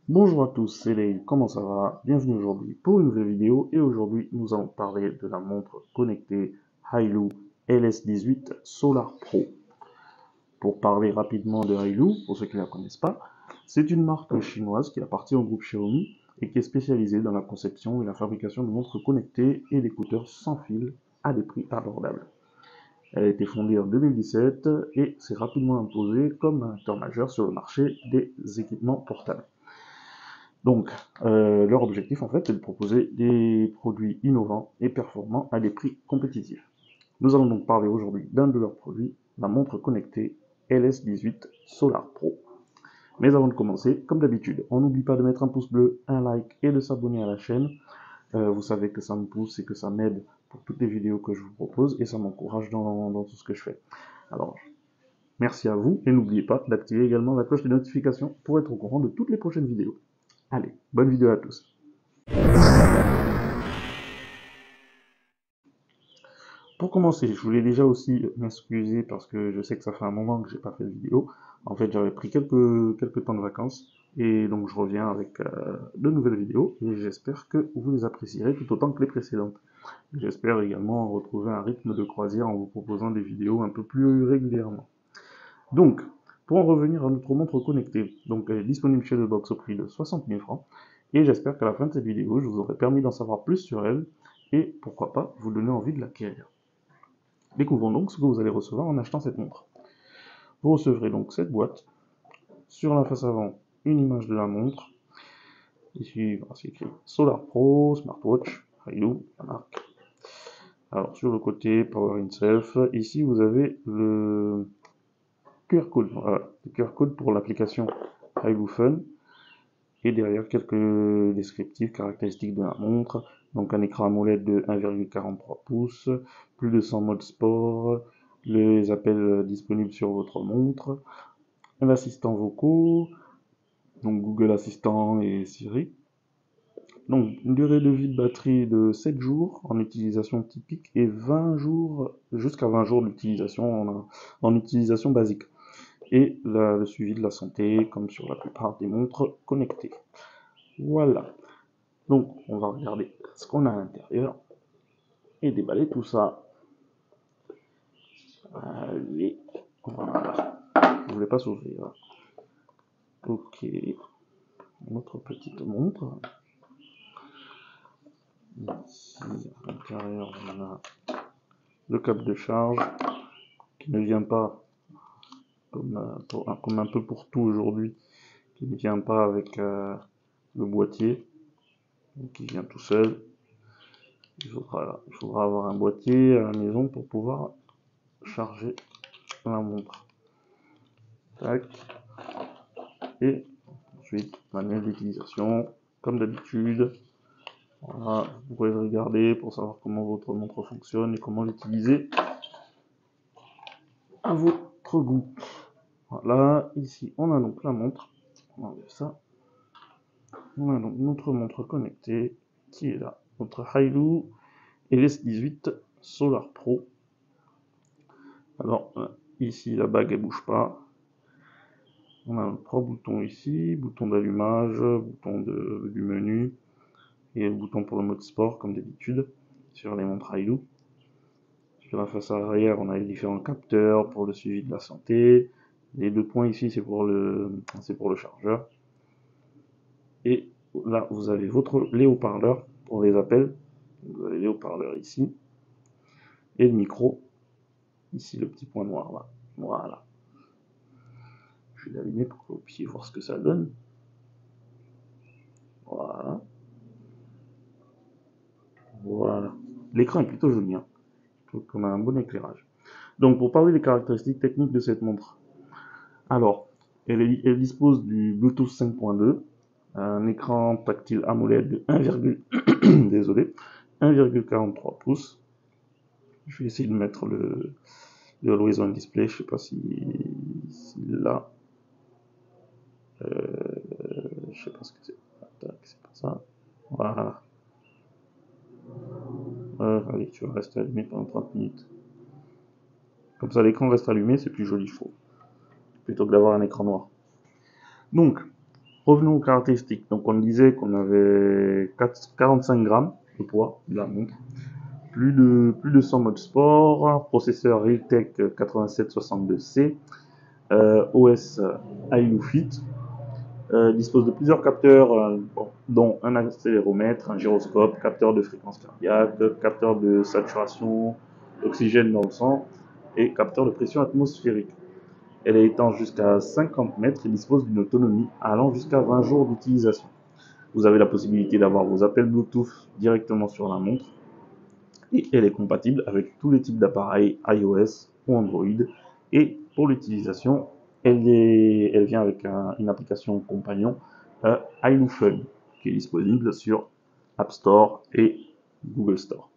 Bonjour à tous, c'est Leïl, comment ça va? Bienvenue aujourd'hui pour une nouvelle vidéo et aujourd'hui nous allons parler de la montre connectée Hailu LS18 Solar Pro. Pour parler rapidement de Hailu, pour ceux qui ne la connaissent pas, c'est une marque chinoise qui appartient au groupe Xiaomi et qui est spécialisée dans la conception et la fabrication de montres connectées et d'écouteurs sans fil à des prix abordables. Elle a été fondée en 2017 et s'est rapidement imposée comme un acteur majeur sur le marché des équipements portables. Donc, leur objectif, en fait, est de proposer des produits innovants et performants à des prix compétitifs. Nous allons donc parler aujourd'hui d'un de leurs produits, la montre connectée LS18 Solar Pro. Mais avant de commencer, comme d'habitude, on n'oublie pas de mettre un pouce bleu, un like et de s'abonner à la chaîne. Vous savez que ça me pousse et que ça m'aide pour toutes les vidéos que je vous propose et ça m'encourage dans tout ce que je fais. Alors, merci à vous et n'oubliez pas d'activer également la cloche de notification pour être au courant de toutes les prochaines vidéos. Allez, bonne vidéo à tous. Pour commencer, je voulais déjà aussi m'excuser parce que je sais que ça fait un moment que j'ai pas fait de vidéo. En fait, j'avais pris quelques temps de vacances et donc je reviens avec de nouvelles vidéos et j'espère que vous les apprécierez tout autant que les précédentes. J'espère également retrouver un rythme de croisière en vous proposant des vidéos un peu plus régulièrement. Donc, pour en revenir à notre montre connectée, donc elle est disponible chez The Box au prix de 60 000 francs et j'espère qu'à la fin de cette vidéo, je vous aurai permis d'en savoir plus sur elle et pourquoi pas vous donner envie de l'acquérir. Découvrons donc ce que vous allez recevoir en achetant cette montre. Vous recevrez donc cette boîte. Sur la face avant, une image de la montre. Ici, c'est écrit Solar Pro, Smartwatch, Hailu, la marque. Alors, sur le côté, Power in Self. Ici, vous avez le QR code. Voilà, le QR code pour l'application Hailu Fun. Et derrière, quelques descriptifs caractéristiques de la montre. Donc, un écran AMOLED de 1,43 pouces, plus de 100 modes sport, les appels disponibles sur votre montre, un assistant vocaux, donc Google Assistant et Siri. Donc une durée de vie de batterie de 7 jours en utilisation typique et 20 jours, jusqu'à 20 jours d'utilisation en utilisation basique. Et le suivi de la santé, comme sur la plupart des montres connectées. Voilà. Donc on va regarder ce qu'on a à l'intérieur et déballer tout ça. Allez, voilà. Je voulais pas s'ouvrir. Ok, notre petite montre. Ici, à l'intérieur, on a le câble de charge qui ne vient pas, comme un peu pour tout aujourd'hui, qui ne vient pas avec le boîtier, donc qui vient tout seul. Il faudra avoir un boîtier à la maison pour pouvoir charger la montre. Tac. Et ensuite, manuel d'utilisation, comme d'habitude. Voilà, vous pouvez regarder pour savoir comment votre montre fonctionne et comment l'utiliser à votre goût. Voilà, ici on a donc la montre. On enlève ça. On a donc notre montre connectée qui est là. Notre Hailu LS18 Solar Pro. Alors ici la bague elle bouge pas. On a 3 boutons ici, bouton d'allumage, bouton du menu et le bouton pour le mode sport comme d'habitude sur les montres Hailu. Sur la face arrière, on a les différents capteurs pour le suivi de la santé. Les 2 points ici, c'est pour le chargeur. Et là, vous avez les haut-parleurs pour les appels. Vous avez les haut-parleurs ici. Et le micro. Ici, le petit point noir là. Voilà. Je vais l'allumer pour que vous puissiez voir ce que ça donne. Voilà. Voilà. L'écran est plutôt joli. Hein. Je trouve qu'on a un bon éclairage. Donc, pour parler des caractéristiques techniques de cette montre. Alors, elle dispose du Bluetooth 5.2, un écran tactile AMOLED de 1,43 pouces. Je vais essayer de mettre le Always On Display, je sais pas si là, je sais pas ce que c'est. C'est pas ça. Voilà. Allez, tu vas rester allumé pendant 30 minutes. Comme ça, l'écran reste allumé, c'est plus joli, je trouve. Plutôt que d'avoir un écran noir. Donc, Revenons aux caractéristiques. Donc on disait qu'on avait 45 grammes de poids de la montre, plus de 100 modes sport, processeur Realtek 8762C, OS iLUFIT, dispose de plusieurs capteurs, dont un accéléromètre, un gyroscope, capteur de fréquence cardiaque, capteur de saturation d'oxygène dans le sang et capteur de pression atmosphérique. Elle est étanche jusqu'à 50 mètres et dispose d'une autonomie allant jusqu'à 20 jours d'utilisation. Vous avez la possibilité d'avoir vos appels Bluetooth directement sur la montre et elle est compatible avec tous les types d'appareils iOS ou Android. Et pour l'utilisation, elle vient avec une application compagnon iLuFun qui est disponible sur App Store et Google Store.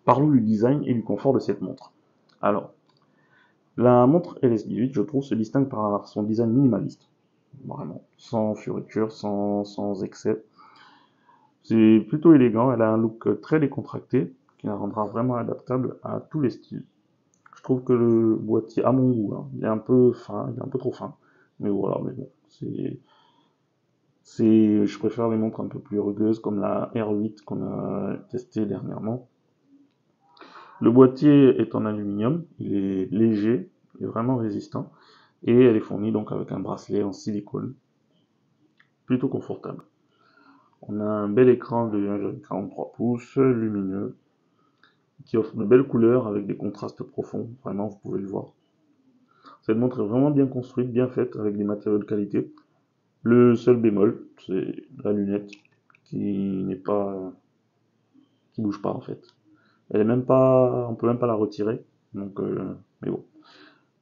Parlons du design et du confort de cette montre. Alors, la montre LS18, je trouve, se distingue par son design minimaliste, vraiment, sans fioriture, sans excès. C'est plutôt élégant, elle a un look très décontracté, qui la rendra vraiment adaptable à tous les styles. Je trouve que le boîtier, à mon goût, hein, il est un peu fin, il est un peu trop fin, mais voilà, mais bon, je préfère les montres un peu plus rugueuses, comme la R8 qu'on a testée dernièrement. Le boîtier est en aluminium, il est léger, il est vraiment résistant, et elle est fournie donc avec un bracelet en silicone, plutôt confortable. On a un bel écran de 1,43 pouces, lumineux, qui offre de belles couleurs avec des contrastes profonds, vraiment vous pouvez le voir. Cette montre est vraiment bien construite, bien faite, avec des matériaux de qualité. Le seul bémol, c'est la lunette, qui n'est pas, qui bouge pas en fait. Elle est même pas, on peut même pas la retirer, donc, mais bon.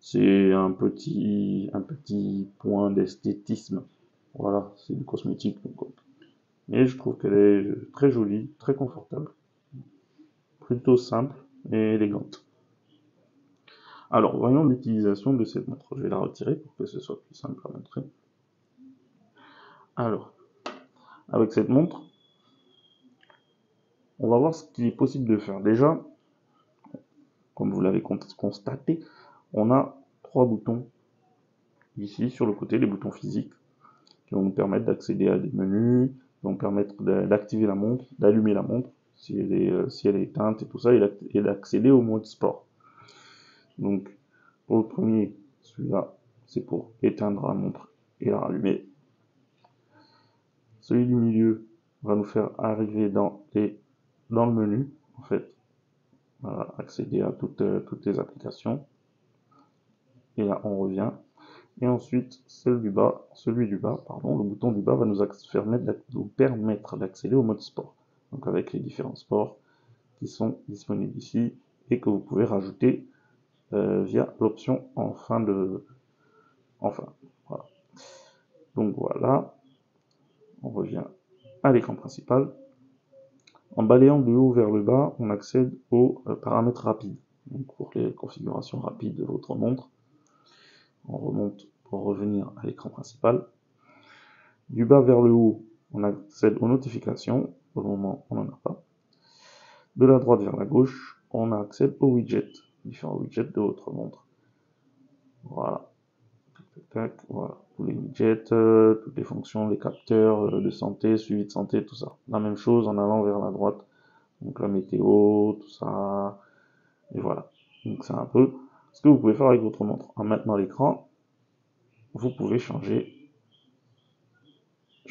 C'est un petit point d'esthétisme. Voilà, c'est du cosmétique. Donc, mais je trouve qu'elle est très jolie, très confortable, plutôt simple et élégante. Alors, voyons l'utilisation de cette montre. Je vais la retirer pour que ce soit plus simple à montrer. Alors, avec cette montre, on va voir ce qu'il est possible de faire. Déjà, comme vous l'avez constaté, on a 3 boutons ici sur le côté, des boutons physiques, qui vont nous permettre d'accéder à des menus, qui vont permettre d'activer la montre, d'allumer la montre, si elle est éteinte et tout ça, et d'accéder au mode sport. Donc, pour le premier, celui-là, c'est pour éteindre la montre et la rallumer. Celui du milieu va nous faire arriver dans le menu, en fait. Voilà, accéder à toutes les applications. Et là, on revient. Et ensuite, celui du bas, le bouton du bas va nous permettre d'accéder au mode sport. Donc avec les différents sports qui sont disponibles ici et que vous pouvez rajouter via l'option enfin. Voilà. Donc voilà, on revient à l'écran principal. En balayant du haut vers le bas, on accède aux paramètres rapides. Donc pour les configurations rapides de votre montre, on remonte pour revenir à l'écran principal. Du bas vers le haut, on accède aux notifications. Pour le moment, on n'en a pas. De la droite vers la gauche, on accède aux widgets, différents widgets de votre montre. Voilà. Voilà. Tous les widgets, toutes les fonctions, les capteurs de santé, suivi de santé, tout ça. La même chose en allant vers la droite. Donc la météo, tout ça. Et voilà. Donc c'est un peu ce que vous pouvez faire avec votre montre. En maintenant l'écran, vous pouvez changer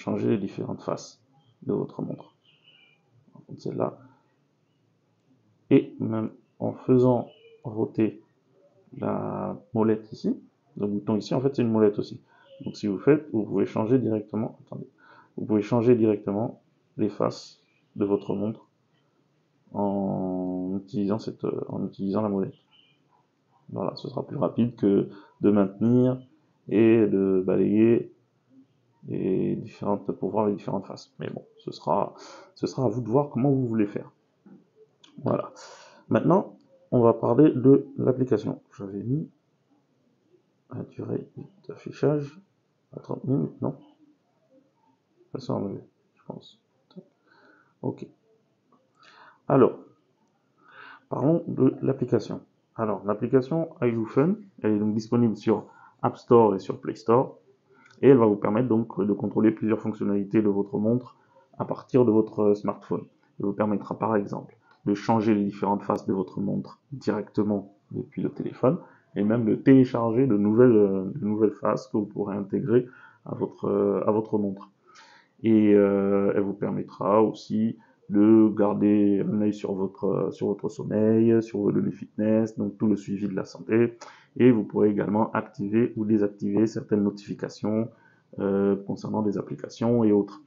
les différentes faces de votre montre. Celle-là. Et même en faisant roter la molette ici, le bouton ici, en fait c'est une molette aussi. Donc si vous faites, vous pouvez changer directement, les faces de votre montre en utilisant la molette. Voilà, ce sera plus rapide que de maintenir et de balayer pour voir les différentes faces. Mais bon, ce sera à vous de voir comment vous voulez faire. Voilà. Maintenant, on va parler de l'application. J'avais mis la durée d'affichage à 30 minutes, non? Ça s'est enlevé, je pense. Ok. Alors, parlons de l'application. Alors, l'application iLuFun, elle est donc disponible sur App Store et sur Play Store. et elle va vous permettre donc de contrôler plusieurs fonctionnalités de votre montre à partir de votre smartphone. Elle vous permettra par exemple de changer les différentes faces de votre montre directement depuis le téléphone, et même de télécharger de nouvelles faces que vous pourrez intégrer à votre montre. Et elle vous permettra aussi de garder un œil sur votre sommeil, sur vos données fitness, donc tout le suivi de la santé. Et vous pourrez également activer ou désactiver certaines notifications concernant des applications et autres.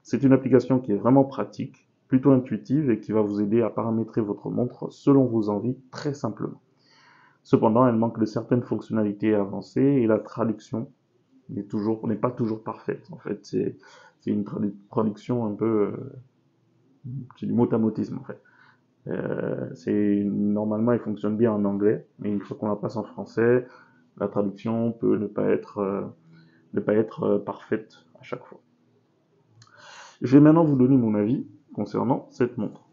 C'est une application qui est vraiment pratique, plutôt intuitive et qui va vous aider à paramétrer votre montre selon vos envies très simplement. Cependant, elle manque de certaines fonctionnalités avancées et la traduction n'est pas toujours parfaite. En fait, c'est une traduction un peu, c'est du mot-à-motisme en fait. Normalement, elle fonctionne bien en anglais, mais une fois qu'on la passe en français, la traduction peut ne pas être parfaite à chaque fois. Je vais maintenant vous donner mon avis concernant cette montre.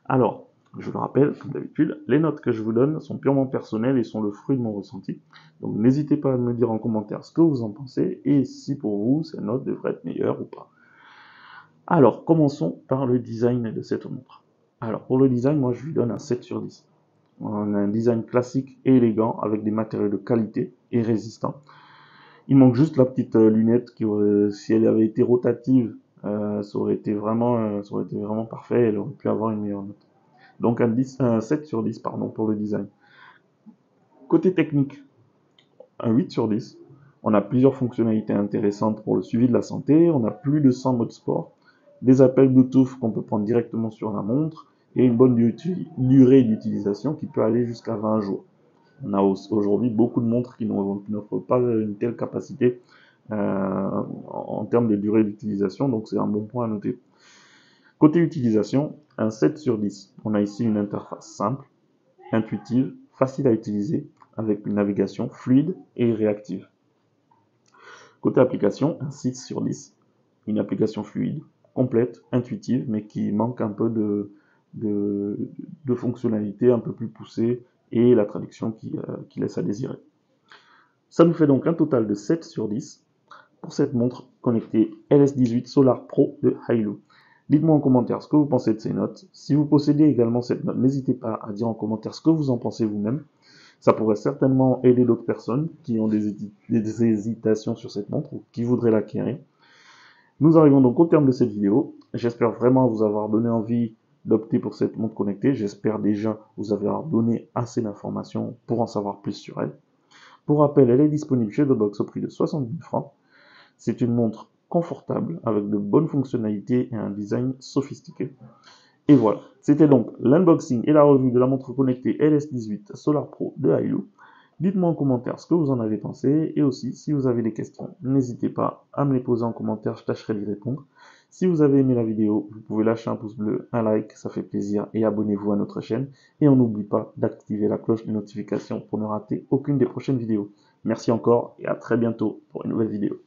Alors, je le rappelle, comme d'habitude, les notes que je vous donne sont purement personnelles et sont le fruit de mon ressenti. Donc n'hésitez pas à me dire en commentaire ce que vous en pensez et si pour vous ces notes devraient être meilleures ou pas. Alors, commençons par le design de cette montre. Alors, pour le design, moi je lui donne un 7 sur 10. On a un design classique et élégant avec des matériaux de qualité et résistants. Il manque juste la petite lunette qui, si elle avait été rotative, ça aurait été vraiment parfait, elle aurait pu avoir une meilleure note. Donc un 7 sur 10 pardon, pour le design. Côté technique, un 8 sur 10. On a plusieurs fonctionnalités intéressantes pour le suivi de la santé, on a plus de 100 modes sport, des appels Bluetooth qu'on peut prendre directement sur la montre, et une bonne durée d'utilisation qui peut aller jusqu'à 20 jours. On a aujourd'hui beaucoup de montres qui n'offrent pas une telle capacité en termes de durée d'utilisation, donc c'est un bon point à noter. Côté utilisation, un 7 sur 10. On a ici une interface simple, intuitive, facile à utiliser, avec une navigation fluide et réactive. Côté application, un 6 sur 10. Une application fluide, complète, intuitive, mais qui manque un peu de fonctionnalités un peu plus poussées et la traduction qui laisse à désirer. Ça nous fait donc un total de 7 sur 10 pour cette montre connectée LS18 Solar Pro de Hailu. Dites-moi en commentaire ce que vous pensez de ces notes. Si vous possédez également cette note, n'hésitez pas à dire en commentaire ce que vous en pensez vous-même. Ça pourrait certainement aider d'autres personnes qui ont des hésitations sur cette montre ou qui voudraient l'acquérir. Nous arrivons donc au terme de cette vidéo. J'espère vraiment vous avoir donné envie d'opter pour cette montre connectée. J'espère déjà vous avoir donné assez d'informations pour en savoir plus sur elle. Pour rappel, elle est disponible chez The Box au prix de 70 000 francs. C'est une montre confortable avec de bonnes fonctionnalités et un design sophistiqué. Et voilà, c'était donc l'unboxing et la revue de la montre connectée LS18 Solar Pro de Hailu. Dites-moi en commentaire ce que vous en avez pensé et aussi si vous avez des questions, n'hésitez pas à me les poser en commentaire, je tâcherai d'y répondre. Si vous avez aimé la vidéo, vous pouvez lâcher un pouce bleu, un like, ça fait plaisir et abonnez-vous à notre chaîne. Et on n'oublie pas d'activer la cloche de notification pour ne rater aucune des prochaines vidéos. Merci encore et à très bientôt pour une nouvelle vidéo.